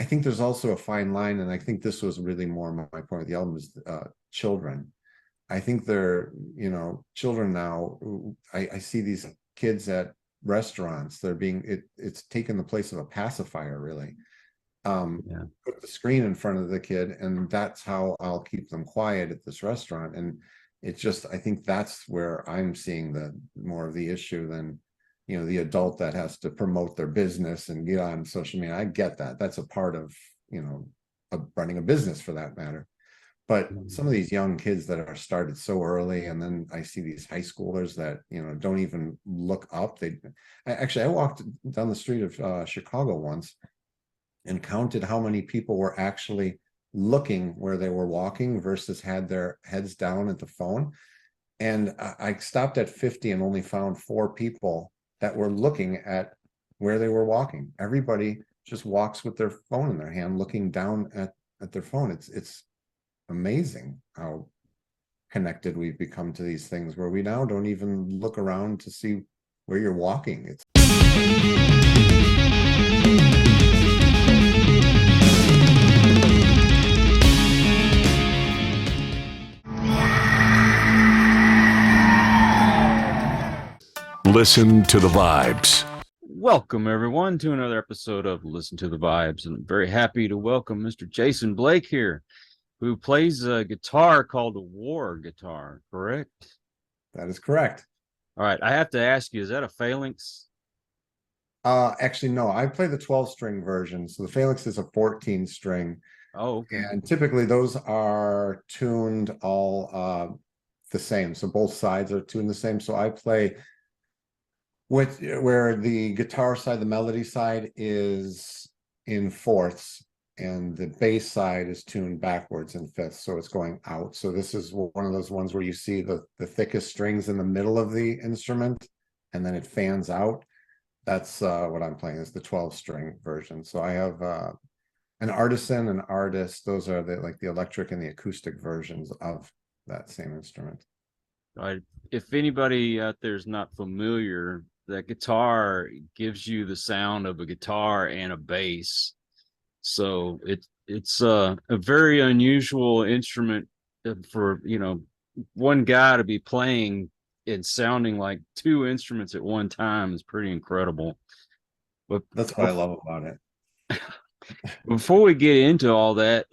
think there's also a fine line, and I think this was really more my point of the album is children. I think they're, children now. I see these kids at restaurants. They're it's taken the place of a pacifier, really. Put the screen in front of the kid, and that's how I'll keep them quiet at this restaurant. And it's just, I think that's where I'm seeing the more of the issue than, the adult that has to promote their business and get on social media. I get that. That's a part of, running a business for that matter. But some of these young kids that are started so early, and then I see these high schoolers that, don't even look up. I walked down the street of Chicago once and counted how many people were actually looking where they were walking versus had their heads down at the phone. And I stopped at 50 and only found 4 people that were looking at where they were walking. Everybody just walks with their phone in their hand, looking down at their phone. It's amazing how connected we've become to these things, where we now don't even look around to see where you're walking. It's Listen to the Vibes. Welcome, everyone, to another episode of Listen to the Vibes. And I'm very happy to welcome Mr. Jason Blake here, who plays a guitar called a Warr guitar, correct? That is correct. All right. I have to ask you, is that a phalanx? Actually, no, I play the 12-string version. So the phalanx is a 14-string. Oh, okay. And typically those are tuned all the same. So both sides are tuned the same. So I play where the guitar side, the melody side, is in fourths, and the bass side is tuned backwards in fifths, so it's going out. So this is one of those ones where you see the thickest strings in the middle of the instrument, and then it fans out. That's what I'm playing, is the 12-string version. So I have an artisan, an artist. Those are the electric and the acoustic versions of that same instrument. All right. If anybody out there is not familiar, that guitar gives you the sound of a guitar and a bass. So it's a very unusual instrument for, one guy to be playing and sounding like 2 instruments at one time is pretty incredible. But that's what I love about it. Before we get into all that,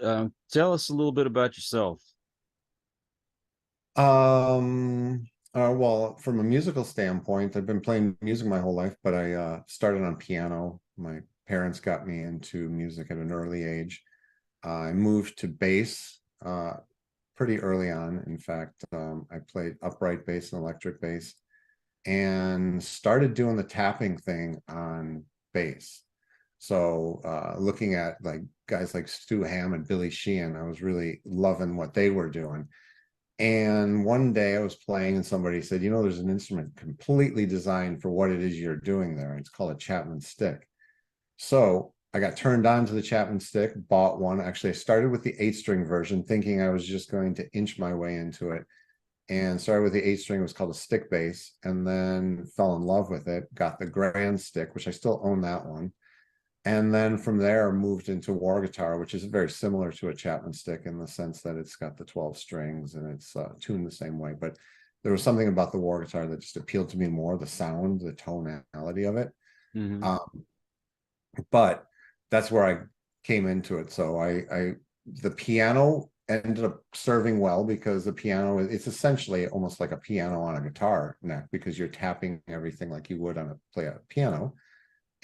tell us a little bit about yourself. Well, from a musical standpoint, I've been playing music my whole life, but I started on piano. My parents got me into music at an early age. I moved to bass pretty early on. In fact, I played upright bass and electric bass, and started doing the tapping thing on bass. So looking at guys like Stu Hamm and Billy Sheehan, I was really loving what they were doing. And one day I was playing and somebody said, there's an instrument completely designed for what it is you're doing there. It's called a Chapman stick. So I got turned on to the Chapman stick, bought one. Actually, I started with the 8-string version, thinking I was just going to inch my way into it. And started with the 8-string. It was called a stick bass, and then fell in love with it. Got the grand stick, which I still own that one. And then from there moved into Warr guitar, which is very similar to a Chapman stick in the sense that it's got the 12 strings and it's tuned the same way. But there was something about the Warr guitar that just appealed to me more, the sound, the tonality of it. Mm-hmm. But that's where I came into it. So the piano ended up serving well, because the piano, it's essentially almost like a piano on a guitar neck, because you're tapping everything like you would play a piano.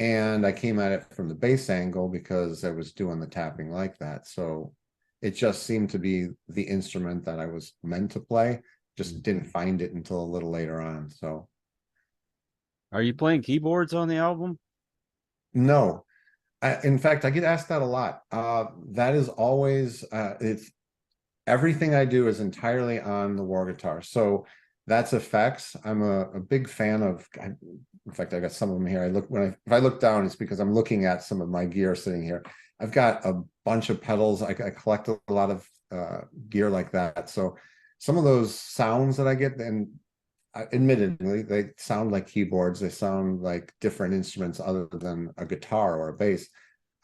And I came at it from the bass angle because I was doing the tapping like that. So it just seemed to be the instrument that I was meant to play. Just didn't find it until a little later on. So, are you playing keyboards on the album? No. In fact, I get asked that a lot. That is always, it's everything I do is entirely on the Warr guitar. So that's effects. I'm a big fan of. In fact, I got some of them here. If I look down, it's because I'm looking at some of my gear sitting here. I've got a bunch of pedals. I collect a lot of gear like that. So some of those sounds that I get, and admittedly, they sound like keyboards. They sound like different instruments other than a guitar or a bass.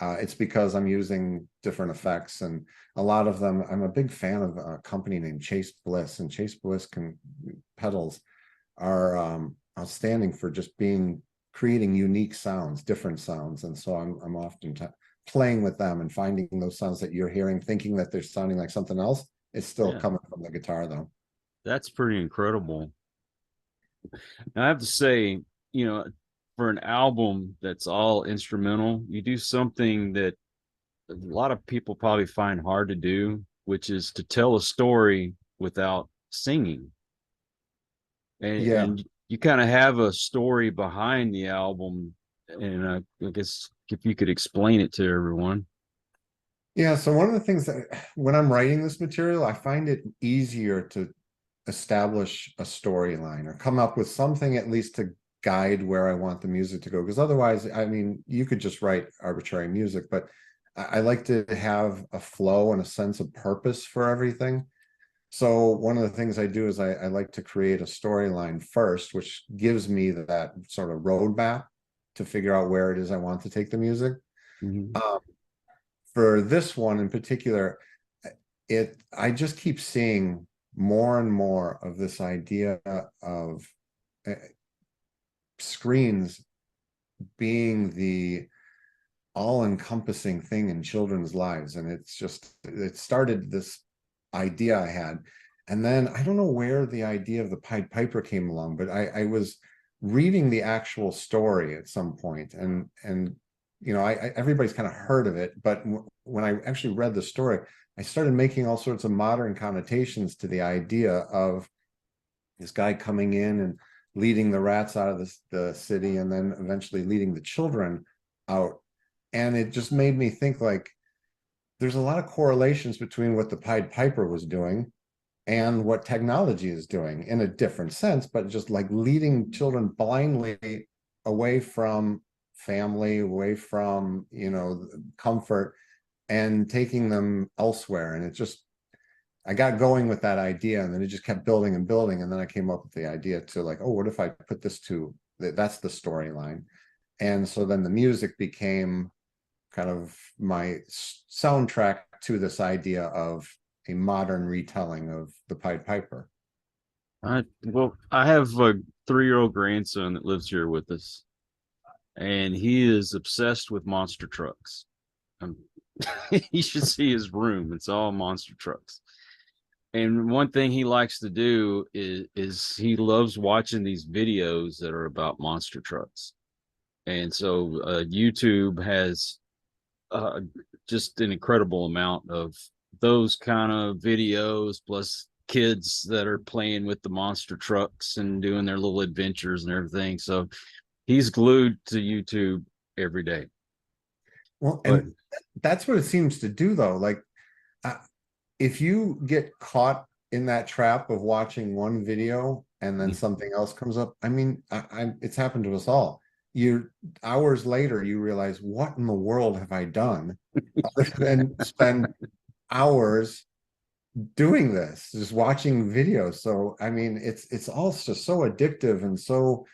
It's because I'm using different effects, and a lot of them, I'm a big fan of a company named Chase Bliss, and Chase Bliss pedals are outstanding for just creating unique sounds, different sounds. And so I'm often playing with them and finding those sounds that you're hearing, thinking that they're sounding like something else. It's still Yeah, coming from the guitar though. that's pretty incredible. I have to say, you know, for an album that's all instrumental, you do something that a lot of people probably find hard to do, which is to tell a story without singing. Yeah. And you kind of have a story behind the album. And I guess if you could explain it to everyone. Yeah. So one of the things that when I'm writing this material, I find it easier to establish a storyline or come up with something at least to guide where I want the music to go. Because otherwise, I mean, you could just write arbitrary music, but I like to have a flow and a sense of purpose for everything. So one of the things I do is I like to create a storyline first, which gives me that sort of roadmap to figure out where it is I want to take the music. Mhm. Um, for this one in particular, I just keep seeing more and more of this idea of uh, screens being the all-encompassing thing in children's lives. And it started this idea I had. And then I don't know where the idea of the Pied Piper came along, but I was reading the actual story at some point, and everybody's kind of heard of it, but when I actually read the story, I started making all sorts of modern connotations to the idea of this guy coming in and leading the rats out of the city, and then eventually leading the children out. And it just made me think, like, there's a lot of correlations between what the Pied Piper was doing and what technology is doing in a different sense, but just like leading children blindly away from family, away from, comfort, and taking them elsewhere. And I got going with that idea, and then it just kept building and building. And then I came up with the idea to, like, oh, what if I put this to that's the storyline. And so then the music became kind of my soundtrack to this idea of a modern retelling of the Pied Piper. I have a 3-year-old grandson that lives here with us, and he is obsessed with monster trucks. Um, you should see his room; it's all monster trucks. And one thing he likes to do is he loves watching these videos that are about monster trucks. And so YouTube has uh, just an incredible amount of those kind of videos, plus kids that are playing with the monster trucks and doing their little adventures and everything. So he's glued to YouTube every day. Well, But and that's what it seems to do, though. Like, uh, if you get caught in that trap of watching one video and then something else comes up, I mean, it's happened to us all. You Hours later, you realize, what in the world have I done other than spend hours doing this, just watching videos. So I mean, it's all just so addictive and so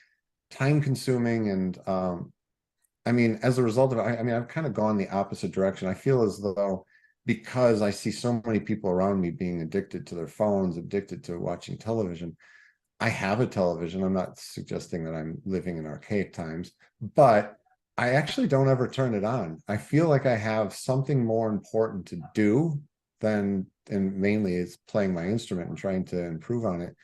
time consuming. And I mean, as a result of it, I mean, I've kind of gone the opposite direction. I feel as though, because I see so many people around me being addicted to their phones, addicted to watching television. I have a television. I'm not suggesting that I'm living in archaic times, but I actually don't ever turn it on. I feel like I have something more important to do and mainly it's playing my instrument and trying to improve on it,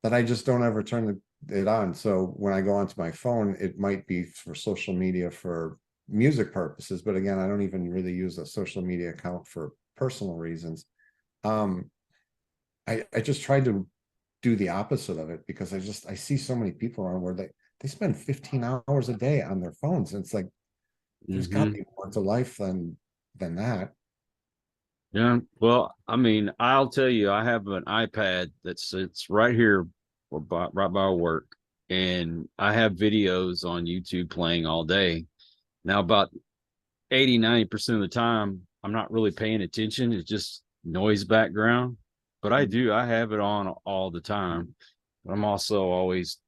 that I just don't ever turn it on. So when I go onto my phone, it might be for social media, for music purposes, but again, I don't even really use a social media account for personal reasons. Um, I just tried to do the opposite of it, because I see so many people around where they spend 15 hours a day on their phones, and it's like, there's got to mm-hmm. be more to life than that. Yeah, well, I mean, I'll tell you, I have an iPad that sits right here, right by work, and I have videos on YouTube playing all day. Now, about 80-90% of the time, I'm not really paying attention. It's just noise background, but I have it on all the time. But I'm also always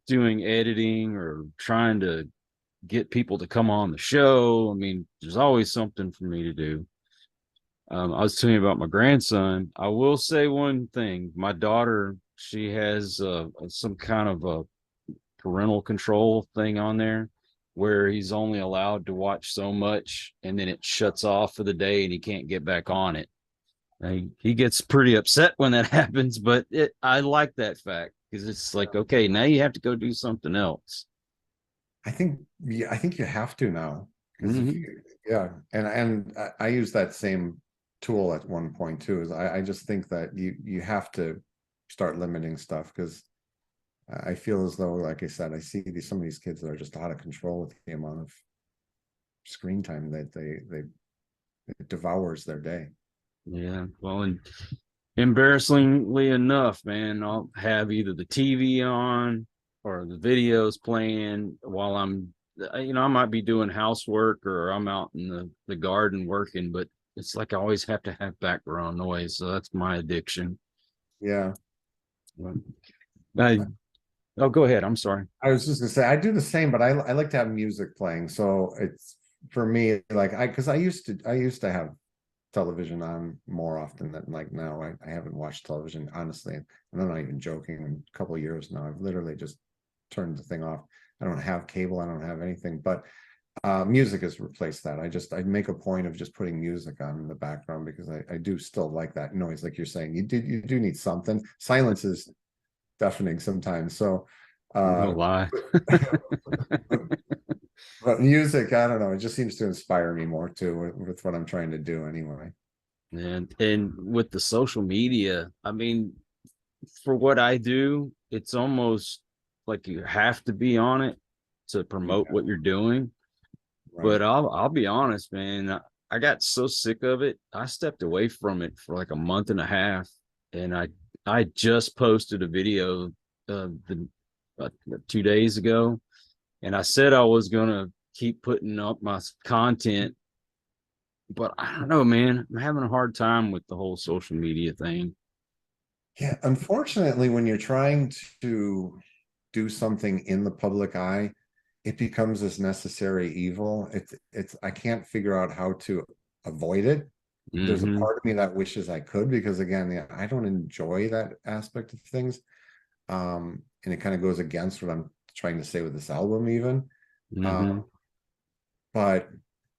doing editing or trying to get people to come on the show. I mean, there's always something for me to do. I was telling you about my grandson. I will say one thing. My daughter, she has some kind of a parental control thing on there where he's only allowed to watch so much and then it shuts off for the day and he can't get back on it. He gets pretty upset when that happens, but I like that fact because it's like, okay, now you have to go do something else. I think, yeah, I think you have to now because if Mm-hmm. you, yeah, and I use that same tool at one point too. Is I just think that you have to start limiting stuff because I feel as though, like I said, I see some of these kids that are just out of control with the amount of screen time that they it devours their day. Yeah. Well, and embarrassingly enough, man, I'll have either the TV on or the videos playing while I might be doing housework or I'm out in the garden working, but it's like I always have to have background noise. So that's my addiction. Yeah, I, oh, go ahead. I'm sorry. I was just gonna say I do the same, but I like to have music playing. So it's for me like because I used to have television on more often than like now. I haven't watched television honestly, and I'm not even joking. In a couple of years now, I've literally just turned the thing off. I don't have cable. I don't have anything, but music has replaced that. I make a point of just putting music on in the background because I do still like that noise, like you're saying. You do need something. Silence is deafening sometimes. So No uh lie. but music, I don't know, it just seems to inspire me more too with what I'm trying to do anyway. And with the social media, I mean, for what I do, it's almost like you have to be on it to promote Yeah, what you're doing. right. But I'll be honest, man. I got so sick of it. I stepped away from it for like a month and a half, and I just posted a video the 2 days ago, and I said I was gonna keep putting up my content, but I don't know, man. I'm having a hard time with the whole social media thing. Yeah, unfortunately, when you're trying to do something in the public eye, it becomes this necessary evil. It's I can't figure out how to avoid it. There's a Mm-hmm. part of me that wishes I could because again, yeah, I don't enjoy that aspect of things. And it kind of goes against what I'm trying to say with this album even. Mm-hmm. Um, but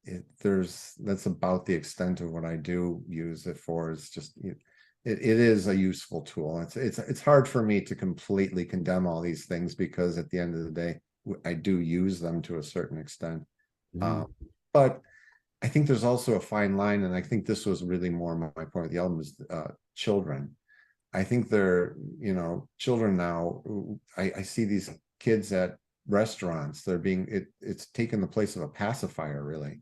that's about the extent of what I do use it for. It's just it is a useful tool. It's hard for me to completely condemn all these things because at the end of the day, I do use them to a certain extent. Mm-hmm. Um, but I think there's also a fine line, and I think this was really more my point of the album is children. I think they're, children now. I see these kids at restaurants. They're being it's taken the place of a pacifier, really.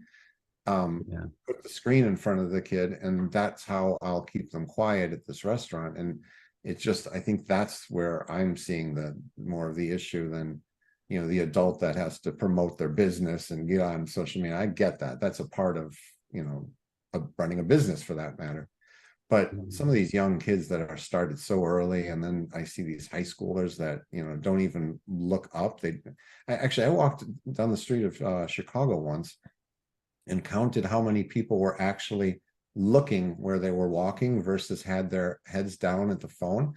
Yeah. Put the screen in front of the kid, and that's how I'll keep them quiet at this restaurant. And it's just, I think that's where I'm seeing the more of the issue than, the adult that has to promote their business and get on social media. I get that. That's a part of running a business for that matter. But some of these young kids that are started so early, and then I see these high schoolers that don't even look up. I walked down the street of Chicago once and counted how many people were actually looking where they were walking versus had their heads down at the phone.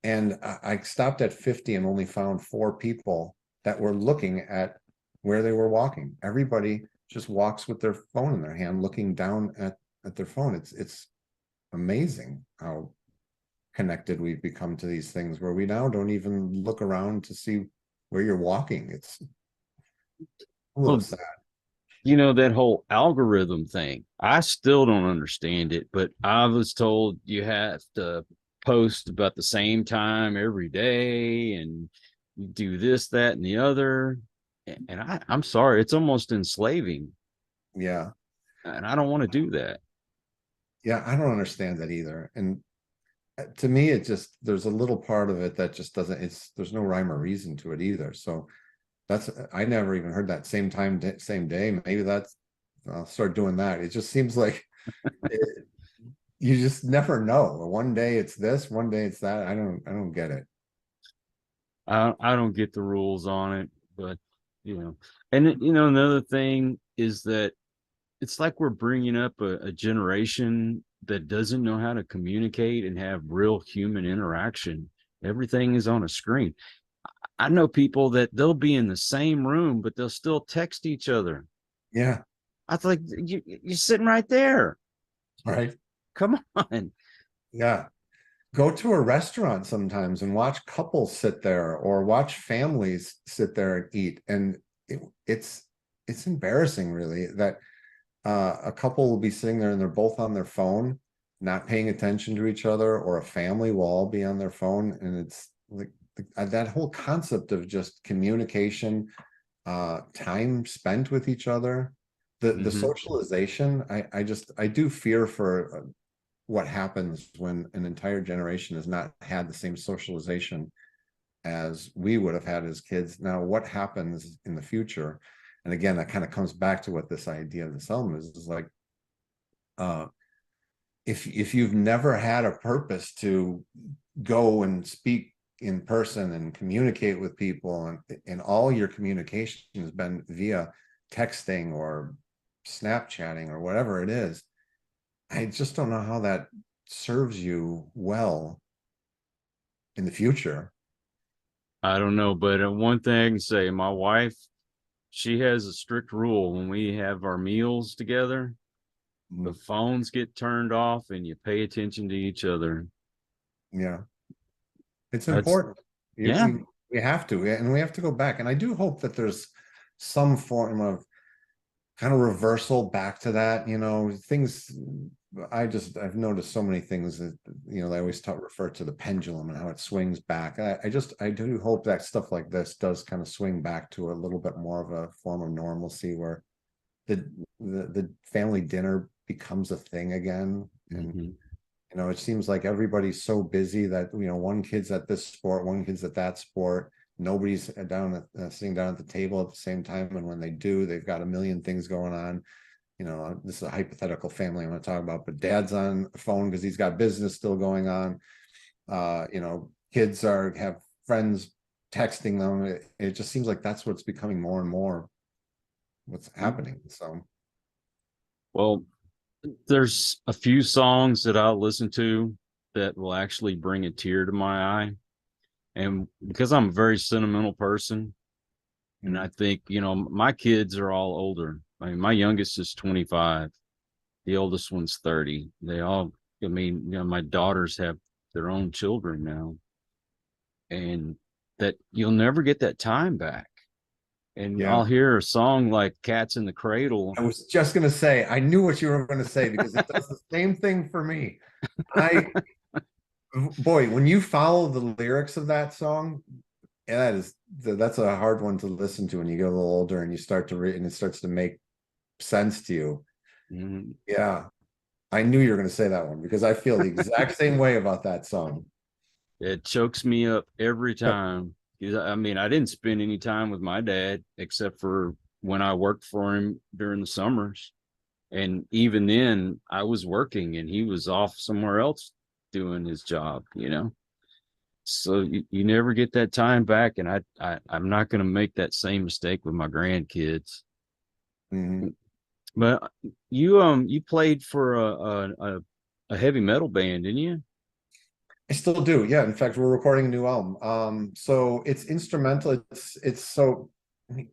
And I stopped at 50 and only found 4 people that were looking at where they were walking. Everybody just walks with their phone in their hand, looking down at their phone. It's amazing how connected we've become to these things where we now don't even look around to see where you're walking. It's a little Well, sad. that whole algorithm thing, I still don't understand it, but I was told you have to post about the same time every day and you do this, that, and the other. And I'm sorry, it's almost enslaving. Yeah. And I don't want to do that. Yeah, I don't understand that either. And to me, it just there's a little part of it that just doesn't, there's no rhyme or reason to it either. So I never even heard that same time, same day. Maybe I'll start doing that. It just seems like it, you just never know. One day it's this, one day it's that. I don't get it. I don't get the rules on it, but you know, And another thing is that it's like we're bringing up a generation that doesn't know how to communicate and have real human interaction. Everything is on a screen. I know people that they'll be in the same room, but they'll still text each other. Yeah. I was like, you're sitting right there. Right. Come on. Yeah. Go to a restaurant sometimes and watch couples sit there or watch families sit there and eat. And it, it's it's embarrassing really that a couple will be sitting there and they're both on their phone, not paying attention to each other, or a family will all be on their phone. And it's like that whole concept of just communication, time spent with each other, the Mm-hmm. socialization. I do fear for what happens when an entire generation has not had the same socialization as we would have had as kids. Now, what happens in the future? And again, that kind of comes back to what this idea of this album is like, uh, if you've never had a purpose to go and speak in person and communicate with people, and all your communication has been via texting or Snapchatting or whatever it is, I just don't know how that serves you well in the future. I don't know, but one thing I can say, my wife, she has a strict rule when we have our meals together, the Mm, phones get turned off and you pay attention to each other. yeah, it's That's important. You, yeah. we have to, and we have to go back. And I do hope that there's some form of kind of reversal back to that. Things. I've noticed so many things that they always refer to the pendulum and how it swings back. I do hope that stuff like this does kind of swing back to a little bit more of a form of normalcy where the the family dinner becomes a thing again. And Mhm. it seems like everybody's so busy that one kid's at this sport, one kid's at that sport. Nobody's sitting down at the table at the same time, and when they do, they've got a million things going on. This is a hypothetical family I'm going to talk about, but dad's on the phone because he's got business still going on. Kids have friends texting them. It just seems like that's what's becoming more and more what's happening. So Well, there's a few songs that I'll listen to that will actually bring a tear to my eye. And because I'm a very sentimental person, and I mm, think, my kids are all older. I mean, my youngest is 25, the oldest one's 30. They all, I mean, my daughters have their own children now, and that you'll never get that time back. And yeah, I'll hear a song like Cats in the Cradle. I was just going to say, I knew what you were going to say because it does the same thing for me. I Boy, when you follow the lyrics of that song, that's a hard one to listen to when you get a little older and you start to read and it starts to make sense to you. Mhm. Yeah, I knew you were going to say that one because I feel the exact same way about that song. It chokes me up every time. I mean, I didn't spend any time with my dad except for when I worked for him during the summers. And even then, I was working and he was off somewhere else doing his job. So you never get that time back. And I'm not going to make that same mistake with my grandkids. Mhm. But you played for a heavy metal band, didn't you? I still do. Yeah. In fact, we're recording a new album. So it's instrumental. It's so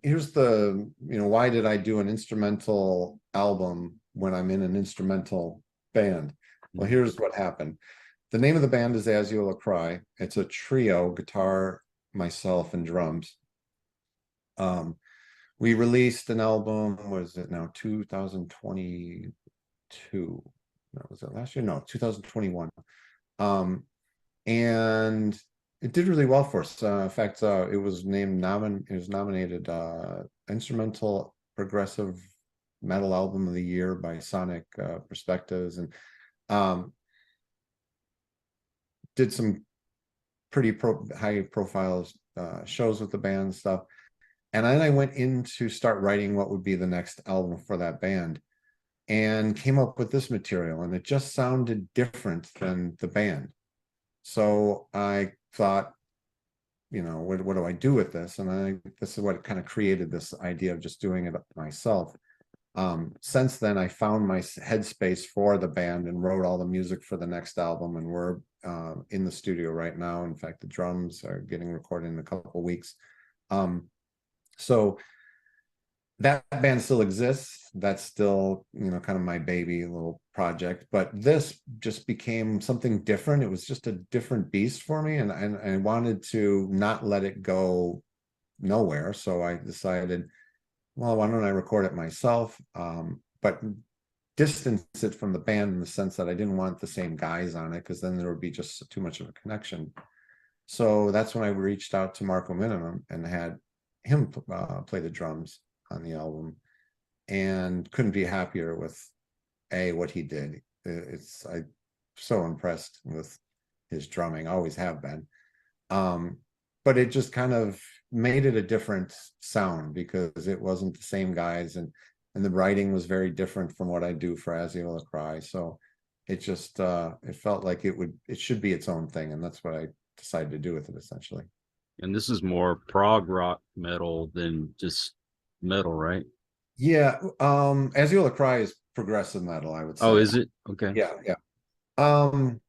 here's why did I do an instrumental album when I'm in an instrumental band? Well, Mhm. here's what happened. The name of the band is Aziola Cry. It's a trio, guitar, myself, and drums. Um, we released an album, was it now 2022? No, was it last year? No, 2021. Um, and it did really well for us. In fact, it was nominated instrumental progressive metal album of the year by Sonic Perspectives, and um, did some pretty high profile shows with the band and stuff. And then I went in to start writing what would be the next album for that band and came up with this material, and it just sounded different than the band. So I thought, what do I do with this? And this is what kind of created this idea of just doing it myself. Since then, I found my headspace for the band and wrote all the music for the next album, and we're in the studio right now. In fact, the drums are getting recorded in a couple of weeks. So that band still exists. That's still, kind of my baby little project. But this just became something different. It was just a different beast for me, and I wanted to not let it go nowhere. So I decided, well, why don't I record it myself? But distance it from the band in the sense that I didn't want the same guys on it, because then there would be just too much of a connection. So that's when I reached out to Marco Minimum and had him play the drums on the album, and couldn't be happier with what he did. I'm so impressed with his drumming, always have been. But it just kind of made it a different sound because it wasn't the same guys, and the writing was very different from what I do for Aziola Cry. So it just it felt like it should be its own thing, and that's what I decided to do with it essentially. And this is more prog rock metal than just metal, right? Yeah, Aziola Cry is progressive metal, I would Oh, say. is it? Okay. Yeah, yeah. Um,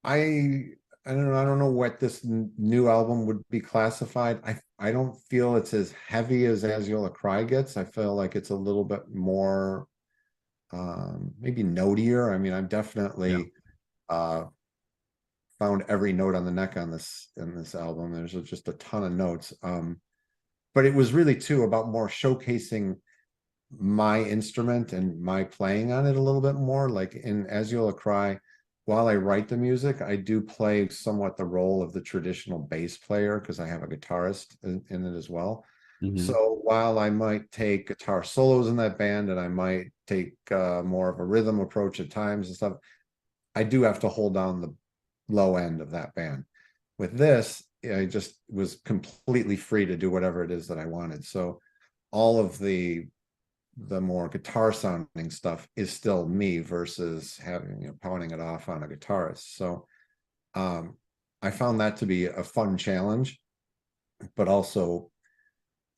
I I don't know what this new album would be classified. I don't feel it's as heavy as Aziola Cry gets. I feel like it's a little bit more maybe notier. I mean, I've Yeah. definitely uh found every note on the neck on this in this album. There's just a ton of notes. But it was really too about more showcasing my instrument and my playing on it a little bit more. Like in Aziola Cry, while I write the music, I do play somewhat the role of the traditional bass player because I have a guitarist in it as well. Hmm. So while I might take guitar solos in that band and I might take more of a rhythm approach at times and stuff, I do have to hold down the low end of that band. With this, I just was completely free to do whatever it is that I wanted. So all of the more guitar sounding stuff is still me versus having, pounding it off on a guitarist. So um I found that to be a fun challenge, but also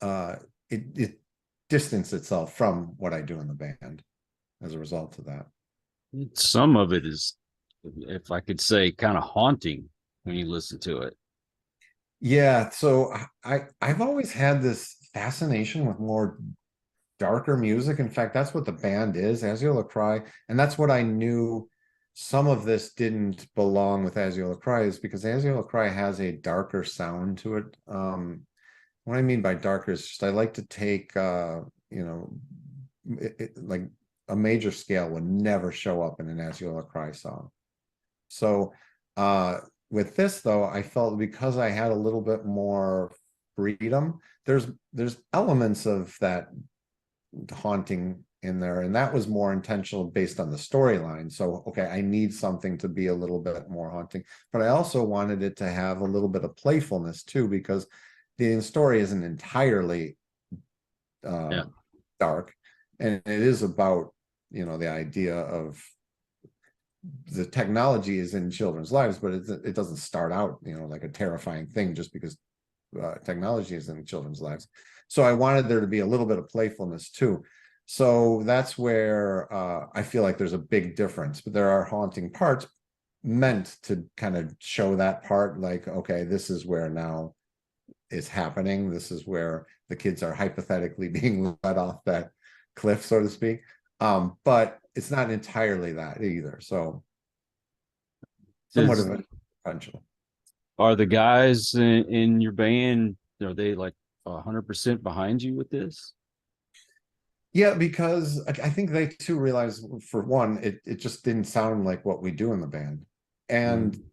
uh it distanced itself from what I do in the band as a result of that. Some of it is, if I could say, kind of haunting when you listen to it. Yeah, so I've always had this fascination with more darker music. In fact, that's what the band is, Aziola Cry, and that's what I knew. Some of this didn't belong with Aziola Cry is because Aziola Cry has a darker sound to it. What I mean by darker is just I like to take like a major scale would never show up in an Aziola Cry song. So with this though, I felt because I had a little bit more freedom, there's elements of that haunting in there, and that was more intentional based on the storyline. So okay, I need something to be a little bit more haunting, but I also wanted it to have a little bit of playfulness too, because the story isn't entirely uh Yeah. dark, and it is about the idea of the technology is in children's lives, but it doesn't start out like a terrifying thing just because technology is in children's lives. So I wanted there to be a little bit of playfulness too. So that's where I feel like there's a big difference, but there are haunting parts meant to kind of show that part, like, okay, this is where now is happening. This is where the kids are hypothetically being let off that cliff, so to speak. But it's not entirely that either. So somewhat Does of a potential. Are the guys in your band, are they like 100% behind you with this? Yeah, because I think they too realize, for one, it just didn't sound like what we do in the band. And Mhm.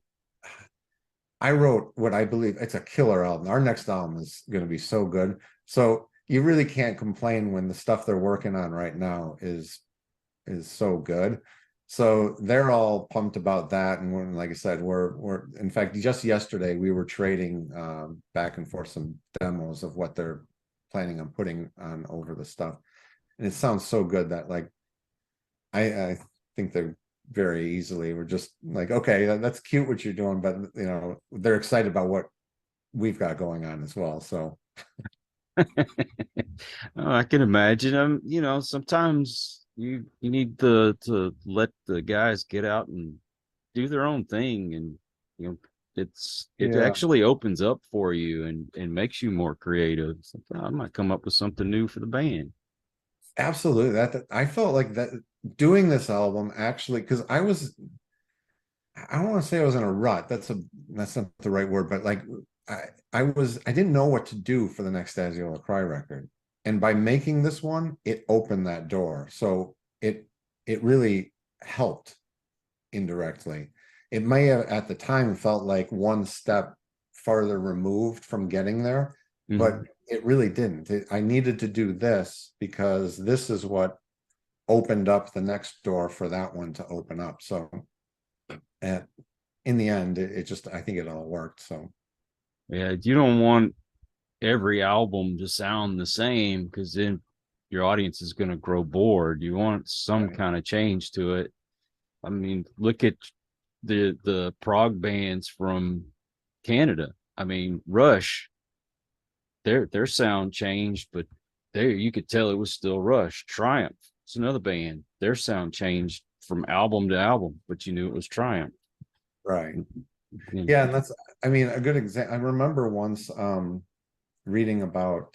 I wrote what I believe it's a killer album. Our next album is going to be so good. So you really can't complain when the stuff they're working on right now is so good. So they're all pumped about that. And like I said, we're in fact just yesterday we were trading back and forth some demos of what they're planning on putting on over the stuff. And it sounds so good that like I think they're very easily we're just like, okay, that's cute what you're doing, but they're excited about what we've got going on as well. So Oh, I can imagine. You know, sometimes you need to let the guys get out and do their own thing, and you know, it yeah, actually opens up for you and makes you more creative. So, I might come up with something new for the band. absolutely. That I felt like that doing this album actually, because I don't want to say I was in a rut. That's not the right word, but like I I didn't know what to do for the next Aziola Cry record. And by making this one, it opened that door. So it really helped indirectly. It may have at the time felt like one step farther removed from getting there, but Mhm. it really didn't. I needed to do this because this is what opened up the next door for that one to open up. So and in the end, it just I think it all worked. So Yeah, you don't want every album to sound the same because then your audience is going to grow bored. You want some right. kind of change to it. I mean, look at the prog bands from Canada. I mean, Rush, their sound changed, but there you could tell it was still Rush. Triumph, it's another band. Their sound changed from album to album, but you knew it was Triumph. Right. And Yeah, and that's I mean a good example. I remember once reading about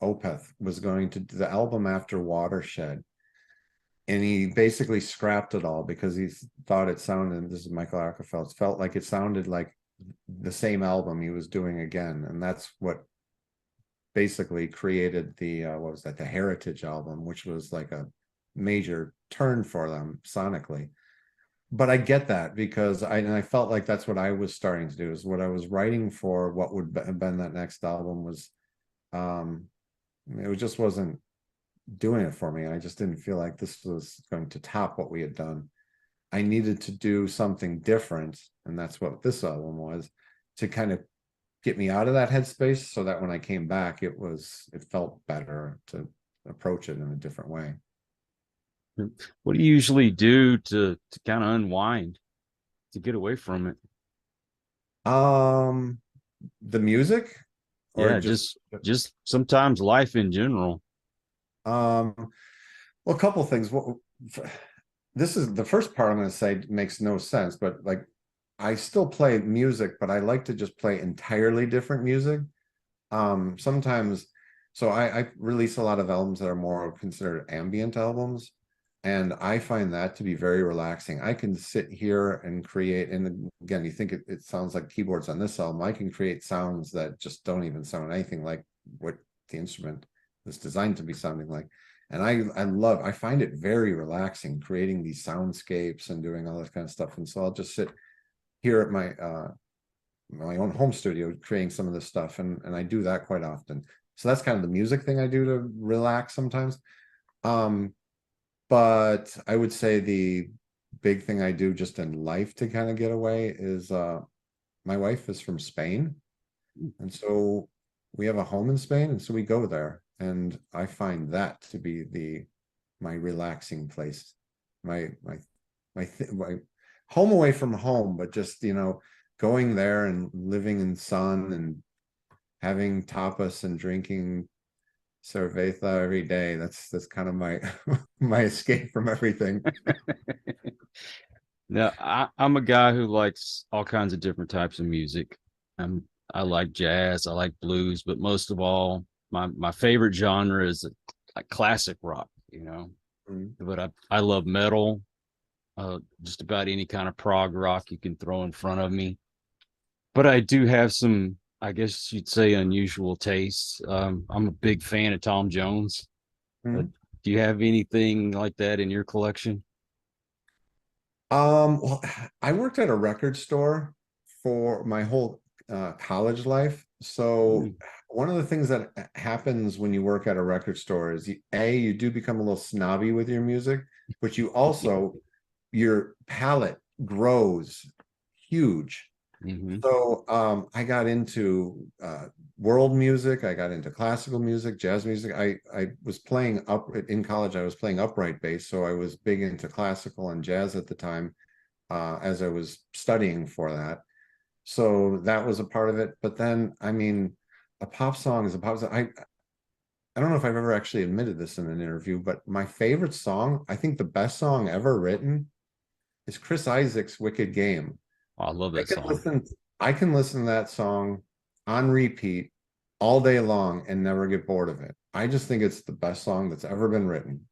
Opeth was going to do the album after Watershed, and he basically scrapped it all because he thought it sounded, this is Michael Ackerfeld, felt like it sounded like the same album he was doing again. And that's what basically created the what was that, the Heritage album, which was like a major turn for them sonically. But I get that because I felt like that's what I was starting to do, is what I was writing for what would have been that next album was um it just wasn't doing it for me. I just didn't feel like this was going to top what we had done. I needed to do something different, and that's what this album was, to kind of get me out of that headspace so that when I came back, it felt better to approach it in a different way. what do you usually do to kind of unwind, to get away from it? Um, the music or Yeah, just just sometimes life in general. um well, a couple things. This is the first part I'm going to say makes no sense, but like I still play music, but I like to just play entirely different music. Sometimes, so I release a lot of albums that are more considered ambient albums, and I find that to be very relaxing. I can sit here and create, and again, you think it sounds like keyboards on this album. I can create sounds that just don't even sound anything like what the instrument is designed to be sounding like. And I find it very relaxing creating these soundscapes and doing all this kind of stuff. And so I'll just sit here at my own home studio creating some of this stuff, and I do that quite often. So that's kind of the music thing I do to relax sometimes. Um, but I would say the big thing I do just in life to kind of get away is my wife is from Spain, and so we have a home in Spain, and so we go there, and I find that to be the my relaxing place, my my home away from home, but just going there and living in sun and having tapas and drinking cerveza every day. That's kind of my my escape from everything. Now, I'm a guy who likes all kinds of different types of music. I'm I like jazz, I like blues, but most of all, my favorite genre is like classic rock, you know. Mm. But I love metal, just about any kind of prog rock you can throw in front of me. But I do have some, I guess you'd say, unusual tastes. I'm a big fan of Tom Jones. Mm. Do you have anything like that in your collection? Well, I worked at a record store for my whole college life. So Mm. one of the things that happens when you work at a record store is you do become a little snobby with your music, but you also your palette grows huge. Hmm. So I got into world music, I got into classical music, jazz music. I was playing up in college, I was playing upright bass, so I was big into classical and jazz at the time as I was studying for that. So that was a part of it. But then, I mean, a pop song is a pop song. I don't know if I've ever actually admitted this in an interview, but my favorite song, I think the best song ever written, is Chris Isaak's Wicked Game. Oh, I love I that can song. listen, I can listen to that song on repeat all day long and never get bored of it. I just think it's the best song that's ever been written.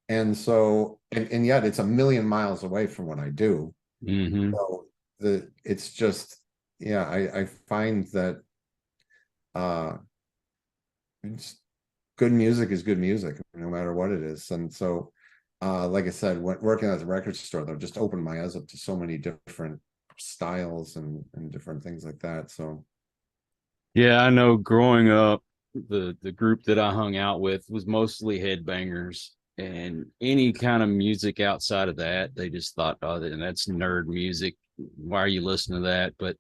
And so, and yet it's a million miles away from what I do. Hmm. So it's just, yeah, I find that uh it's, good music is good music, no matter what it is. And so, like I said, working at the record store, though, just opened my eyes up to so many different styles and different things like that. So, Yeah, I know growing up, the group that I hung out with was mostly headbangers, and any kind of music outside of that, they just thought, oh, that's nerd music. Why are you listening to that? But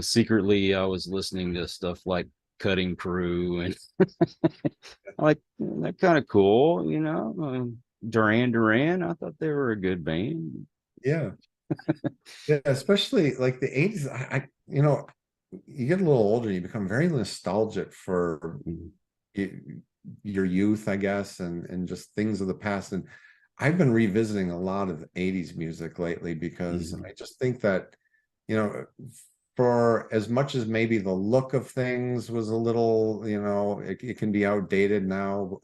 secretly I was listening to stuff like Cutting Crew and like that kind of cool, Duran Duran. I thought they were a good band. yeah, yeah, especially like the 80s. You get a little older, you become very nostalgic for Mhm. your youth, I guess, and just things of the past. And I've been revisiting a lot of 80s music lately because Mhm. I just think that, you know, for as much as maybe the look of things was a little, it can be outdated now.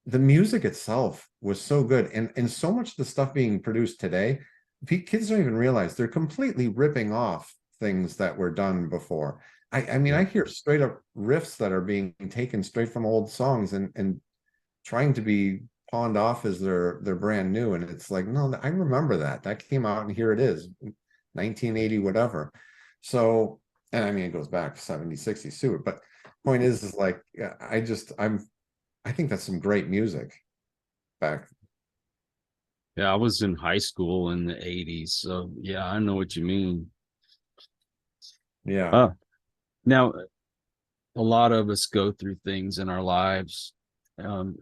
The music itself was so good, and so much of the stuff being produced today, kids don't even realize they're completely ripping off things that were done before. I mean, I Yeah. hear straight up riffs that are being taken straight from old songs and trying to be pawned off as they're brand new, and it's like, no, I remember that came out, and here it is, 1980 whatever. So, and I mean, it goes back 70, 60s too, but point is like, yeah, I think that's some great music back. Yeah, I was in high school in the 80s, so yeah, I know what you mean. Yeah. Uh, Now, a lot of us go through things in our lives, um,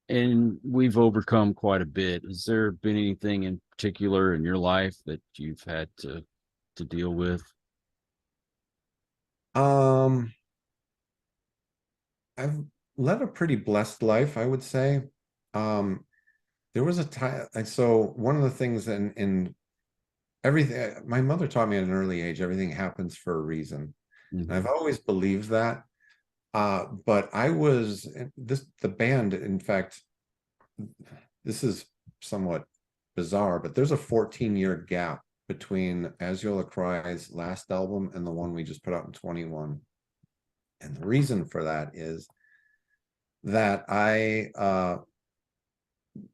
and we've overcome quite a bit. Has there been anything in particular in your life that you've had to deal with? Um, I've led a pretty blessed life, I would say. Um, there was a time, so one of the things in everything, my mother taught me at an early age, everything happens for a reason. And I've Mhm. always believed that. But the band, in fact, this is somewhat bizarre, but there's a 14-year gap between Aziola Cry's last album and the one we just put out in 21. And the reason for that is that I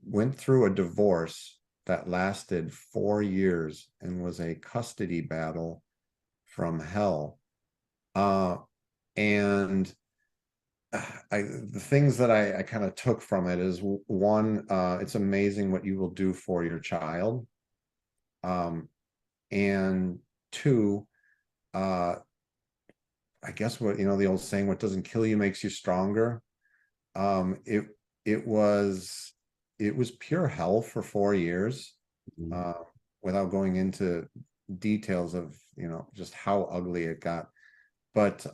went through a divorce that lasted 4 years and was a custody battle from hell. Uh, and the things that I kind of took from it is, one, it's amazing what you will do for your child. And two, uh, I guess what, the old saying, what doesn't kill you makes you stronger. Um, it it was it was pure hell for 4 years, Mhm. uh, without going into details of just how ugly it got. But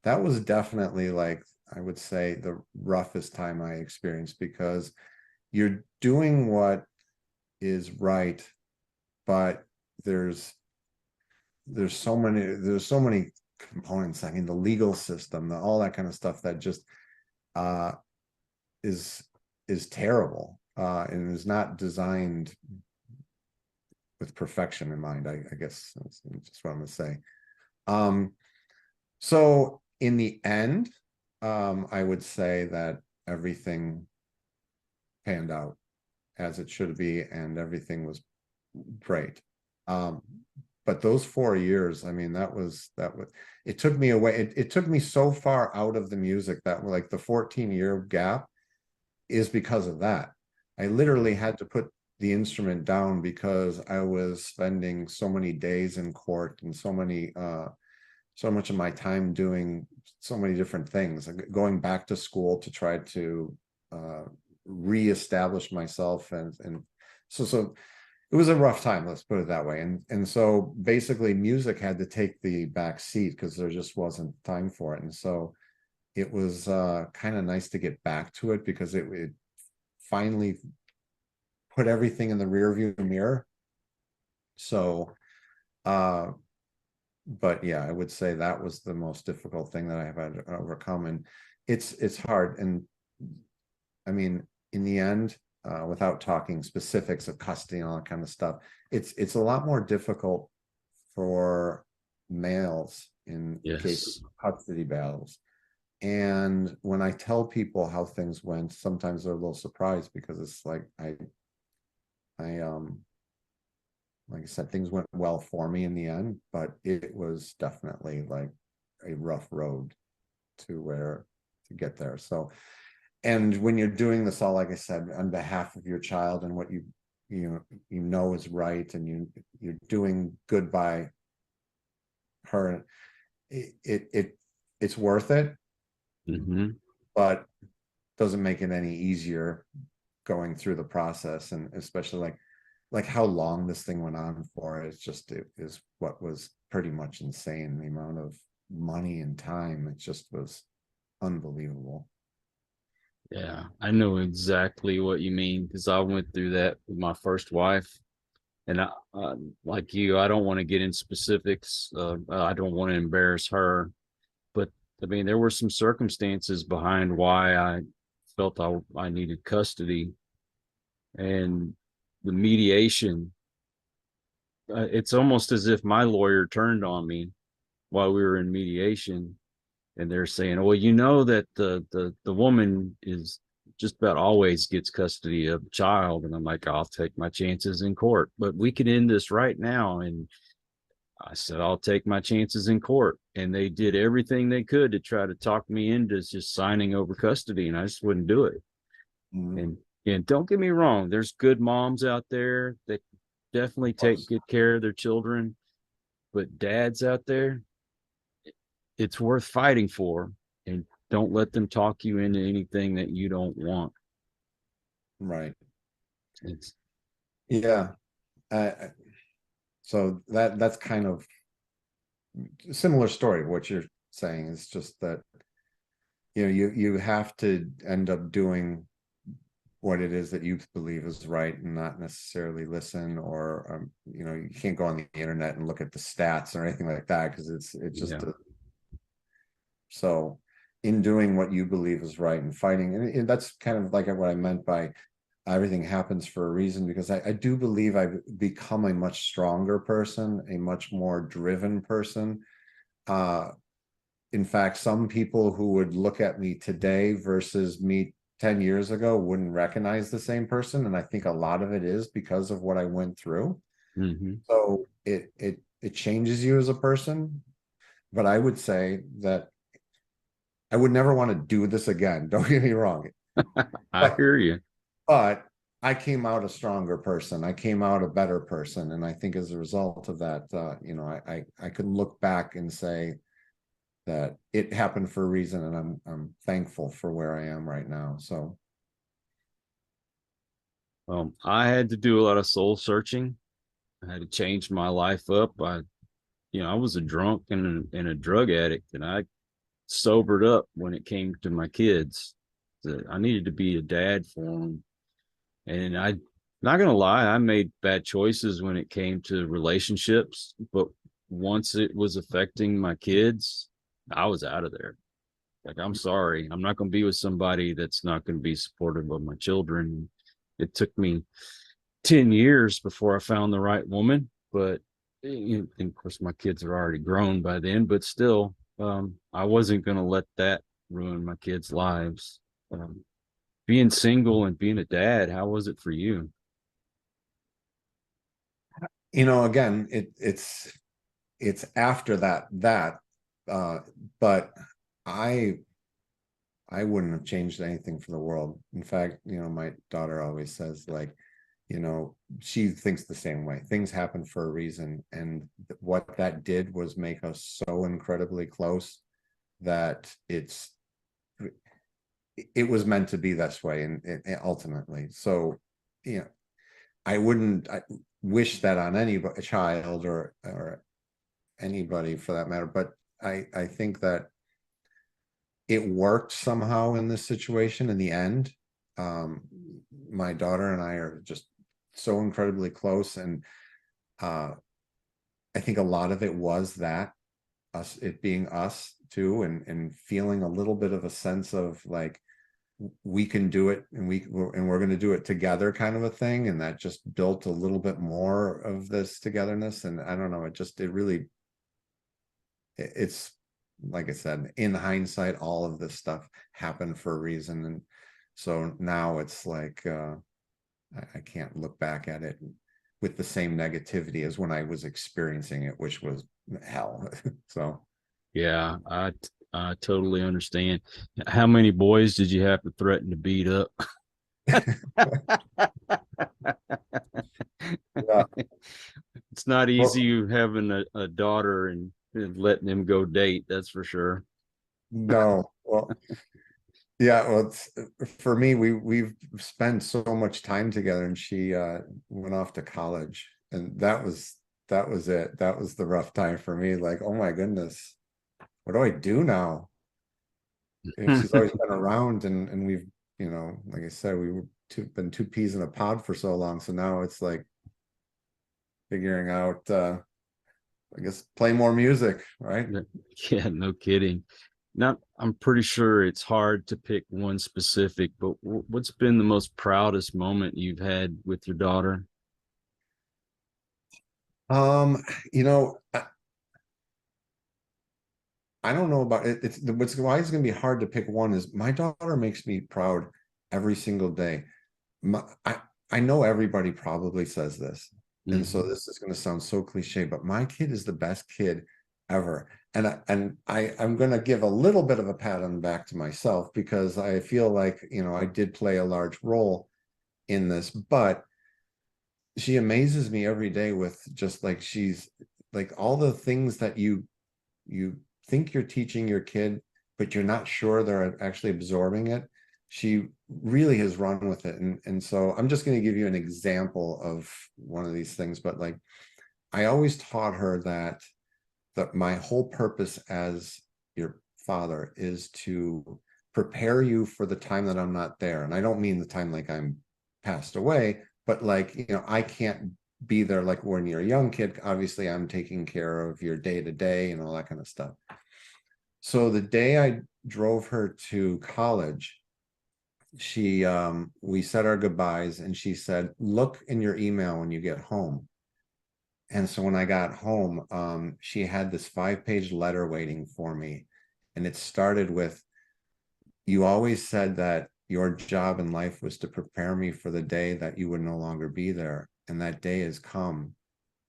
that was definitely, like, I would say, the roughest time I experienced, because you're doing what is right, but there's there's so many components. I mean, the legal system, all that kind of stuff that just uh is is terrible, and is not designed with perfection in mind. I guess that's just what I'm gonna say. Um, so in the end, I would say that everything panned out as it should be, and everything was great. Um, but those 4 years, I mean, that was it took me away. It took me so far out of the music that, like, the 14-year gap is because of that. I literally had to put the instrument down because I was spending so many days in court and so much of my time doing so many different things, like going back to school to try to reestablish myself, and so it was a rough time, let's put it that way. And so basically music had to take the back seat because there just wasn't time for it. And so it was kind of nice to get back to it because it finally put everything in the rear view mirror. So but yeah, I would say that was the most difficult thing that I have had to overcome. And it's hard. And I mean, in the end, without talking specifics of custody and all that kind of stuff, it's a lot more difficult for males in cases Yes. of custody battles. And when I tell people how things went, sometimes they're a little surprised because it's like I like I said, things went well for me in the end, but it was definitely like a rough road to get there. So, and when you're doing this all, like I said, on behalf of your child and what you know is right, and you're doing good by her, it's worth it, Hmm. but doesn't make it any easier going through the process. And especially like how long this thing went on for, it is what was pretty much insane. The amount of money and time, it just was unbelievable. Yeah, I know exactly what you mean because I went through that with my first wife. And like you, I don't want to get in specifics. I don't want to embarrass her, but I mean, there were some circumstances behind why I felt I needed custody, and the mediation. It's almost as if my lawyer turned on me while we were in mediation, and they're saying, "Well, you know that the woman is just about always gets custody of the child," and I'm like, "I'll take my chances in court, but we can end this right now." And I said, "I'll take my chances in court," and they did everything they could to try to talk me into just signing over custody, and I just wouldn't do it. Mhm. And don't get me wrong, there's good moms out there that definitely Of take course. good care of their children, but dads out there, it's worth fighting for, and don't let them talk you into anything that you don't want. Right. It's Yeah. So that's kind of a similar story. What you're saying is just that, you have to end up doing what it is that you believe is right and not necessarily listen, or you can't go on the internet and look at the stats or anything like that because it's just yeah. so in doing what you believe is right and fighting, and that's kind of like what I meant by everything happens for a reason, because I do believe I've become a much stronger person, a much more driven person. uh in fact, some people who would look at me today versus me 10 years ago wouldn't recognize the same person. And I think a lot of it is because of what I went through. Hmm. So it changes you as a person. But I would say that I would never want to do this again. Don't get me wrong. I But hear you. but I came out a stronger person. I came out a better person. And I think as a result of that, I can look back and say that it happened for a reason, and I'm thankful for where I am right now. So I had to do a lot of soul searching. I had to change my life up. I was a drunk and a drug addict, and I sobered up when it came to my kids. I needed to be a dad for them, and I, not gonna lie, I made bad choices when it came to relationships. But once it was affecting my kids, I was out of there. Like, I'm sorry, I'm not gonna be with somebody that's not gonna be supportive of my children. It took me 10 years before I found the right woman, but and of course my kids are already grown by then, but still, I wasn't going to let that ruin my kids' lives. Being single and being a dad, how was it for you? again, it's after that, uh, but I I wouldn't have changed anything for the world. In fact, my daughter always says, like, she thinks the same way. Things happen for a reason, and what that did was make us so incredibly close that it was meant to be this way, and ultimately. So, you know, I wouldn't wish that on any child or anybody for that matter. But I think that it worked somehow in this situation in the end. Um, my daughter and I are just so incredibly close, and uh, I think a lot of it was that us, it being us too, and feeling a little bit of a sense of like we can do it, and we're going to do it together, kind of a thing, and that just built a little bit more of this togetherness. And I don't know, it really, it's like I said, in hindsight, all of this stuff happened for a reason, and so now it's like I can't look back at it with the same negativity as when I was experiencing it, which was hell. So Yeah, I totally understand. How many boys did you have to threaten to beat up? yeah. It's not Well, easy having a daughter and letting them go date, that's for sure. no, well, yeah, well, it's, for me, we've spent so much time together, and she went off to college, and that was it. That was the rough time for me. Like, oh my goodness, what do I do now? And she's always been around, and we've, like I said, we were been two peas in a pod for so long. So now it's like figuring out, I guess, play more music, right? Yeah, no kidding. Not, I'm pretty sure it's hard to pick one specific, but what's been the most proudest moment you've had with your daughter? Um, you know, I don't know about it. It's what's why it's going to be hard to pick one is my daughter makes me proud every single day. My, I know everybody probably says this, and so Mhm. this is going to sound so cliche, but my kid is the best kid ever. I'm going to give a little bit of a pat on the back to myself because I feel like, I did play a large role in this, but she amazes me every day with just like she's like all the things that you think you're teaching your kid, but you're not sure they're actually absorbing it. She really has run with it. And so I'm just going to give you an example of one of these things, but like I always taught her that my whole purpose as your father is to prepare you for the time that I'm not there. And I don't mean the time like I'm passed away, but like, I can't be there like when you're a young kid. Obviously, I'm taking care of your day to day and all that kind of stuff. So the day I drove her to college, she we said our goodbyes, and she said, "Look in your email when you get home." And so when I got home, she had this 5-page letter waiting for me. And it started with, "You always said that your job in life was to prepare me for the day that you would no longer be there. And that day has come.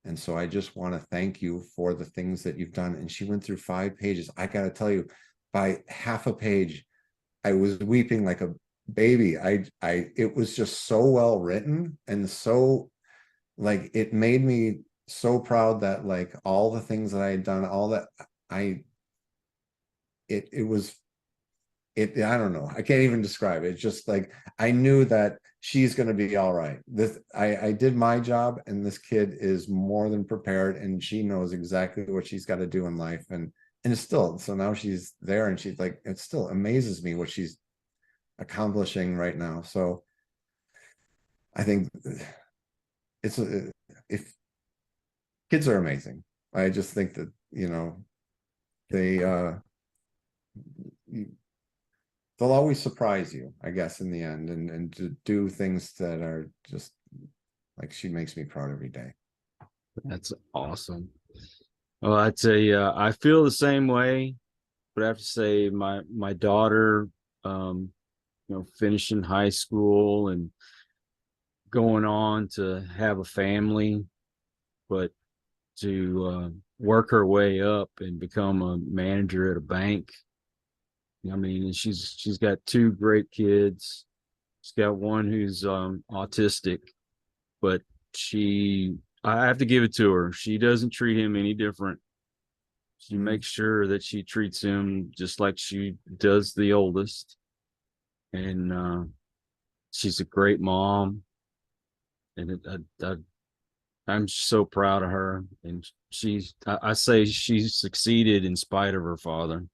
And so I just want to thank you for the things that you've done." And she went through 5 pages. I got to tell you, by half a page, I was weeping like a baby. It was just so well written, and so like it made me so proud that like all the things that I had done, all that I it was I don't know. I can't even describe it. It's just like I knew that she's going to be all right. This I did my job, and this kid is more than prepared, and she knows exactly what she's got to do in life, and it's still, so now she's there, and she's like, it still amazes me what she's accomplishing right now. So I think it's if kids are amazing. I just think that, they they'll always surprise you, I guess, in the end, and to do things that are just like she makes me proud every day. That's awesome. Well, I'd say I feel the same way, but I have to say my daughter, finishing high school and going on to have a family, but to work her way up and become a manager at a bank. I mean, she's got two great kids. She's got one who's autistic, but she I have to give it to her. She doesn't treat him any different. She Mm. makes sure that she treats him just like she does the oldest. And she's a great mom. and I'm so proud of her. And I say she succeeded in spite of her father.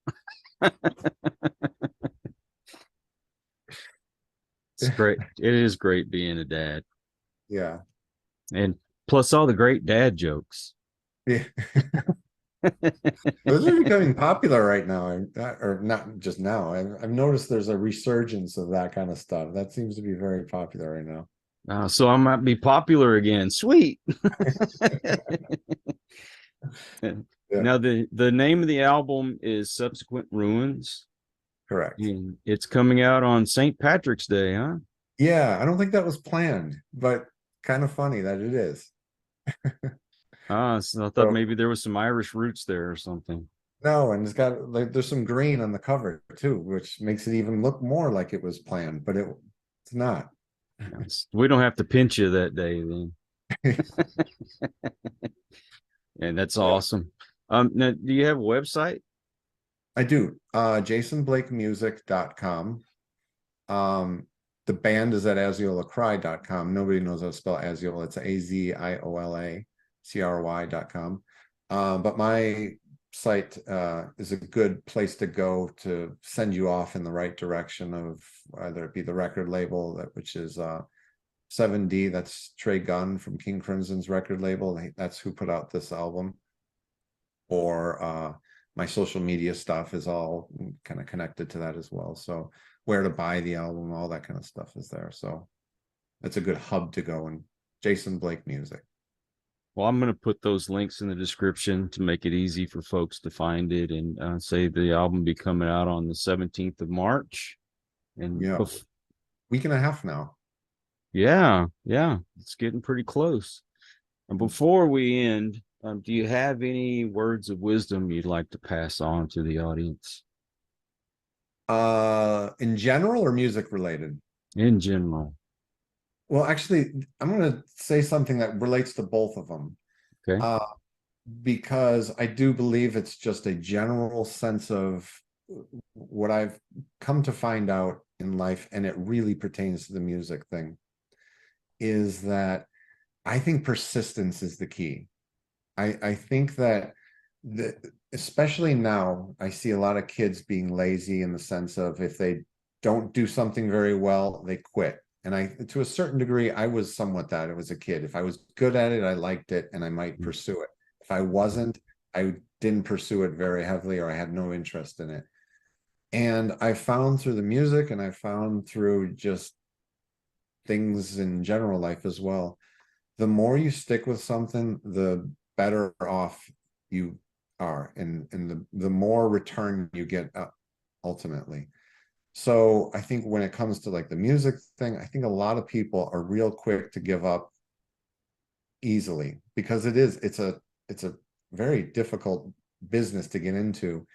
It's great. It is great being a dad, Yeah. and plus all the great dad jokes. Yeah. Those are becoming popular right now, or not just now. I've noticed there's a resurgence of that kind of stuff. That seems to be very popular right now. So I might be popular again. Sweet. Yeah, Now the name of the album is Subsequent Ruins, correct. and it's coming out on St. Patrick's Day, huh? Yeah, I don't think that was planned, but kind of funny that it is. Ah, so I thought So maybe there was some Irish roots there or something. no, and it's got like there's some green on the cover too, which makes it even look more like it was planned, but it's not. We don't have to pinch you that day then. And that's Yeah, awesome. Now, do you have a website? I do. JasonBlakeMusic.com. Um, the band is at AziolaCry.com. Nobody knows how to spell Aziola. It's AZIOLACRY.com. But my site is a good place to go to send you off in the right direction of whether it be the record label, which is 7D, that's Trey Gunn from King Crimson's record label. That's who put out this album. Or my social media stuff is all kind of connected to that as well. So where to buy the album, all that kind of stuff is there. So it's a good hub to go, and Jason Blake Music. Well, I'm going to put those links in the description to make it easy for folks to find it, and say the album be coming out on the 17th of March. And Yeah, week and a half now. yeah, it's getting pretty close. And before we end, do you have any words of wisdom you'd like to pass on to the audience In general or music related? in general? Well, actually, I'm going to say something that relates to both of them. Okay. Uh, because I do believe it's just a general sense of what I've come to find out in life, and it really pertains to the music thing, is that I think persistence is the key. I think that especially now, I see a lot of kids being lazy in the sense of if they don't do something very well, they quit. And to a certain degree, I was somewhat that. I was a kid. If I was good at it, I liked it, and I might pursue it. If I wasn't, I didn't pursue it very heavily, or I had no interest in it. And I found through the music, and I found through just things in general life as well, the more you stick with something, the better off you are, and the more return you get ultimately. So I think when it comes to like the music thing, I think a lot of people are real quick to give up easily, because it's a very difficult business to get into,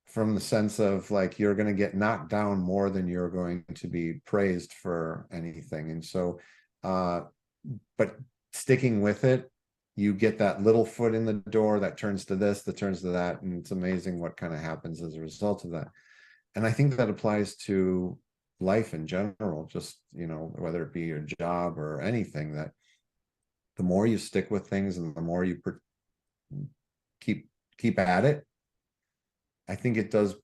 from the sense of like you're going to get knocked down more than you're going to be praised for anything. And so but sticking with it, you get that little foot in the door that turns to this, that turns to that, and it's amazing what kind of happens as a result of that. And I think that applies to life in general, just, whether it be your job or anything, that the more you stick with things and the more you keep at it, I think it does.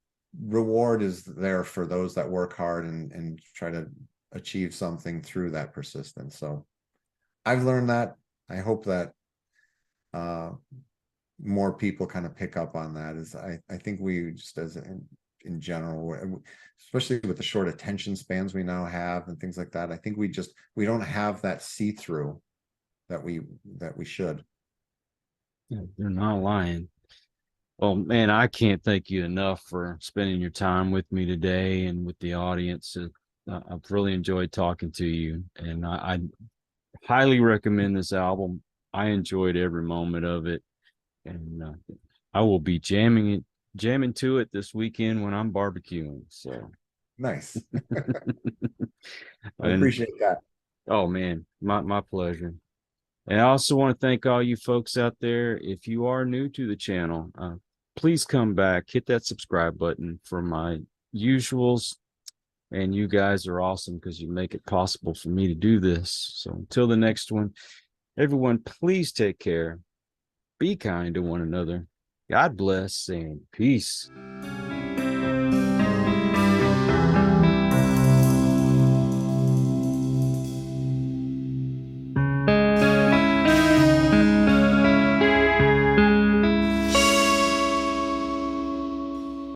Reward is there for those that work hard and try to achieve something through that persistence. So I've learned that. I hope that more people kind of pick up on that. I think we just, as in general, especially with the short attention spans we now have and things like that, I think we don't have that see-through that we should. Yeah, you're not lying. Well, man, I can't thank you enough for spending your time with me today and with the audience. I've really enjoyed talking to you, and I highly recommend this album. I enjoyed every moment of it, and I will be jamming to it this weekend when I'm barbecuing. So Nice. I and appreciate that. oh man, my pleasure. And I also want to thank all you folks out there. If you are new to the channel, please come back, hit that subscribe button for my usuals. And you guys are awesome because you make it possible for me to do this. So until the next one, everyone, please take care. Be kind to one another. God bless and peace.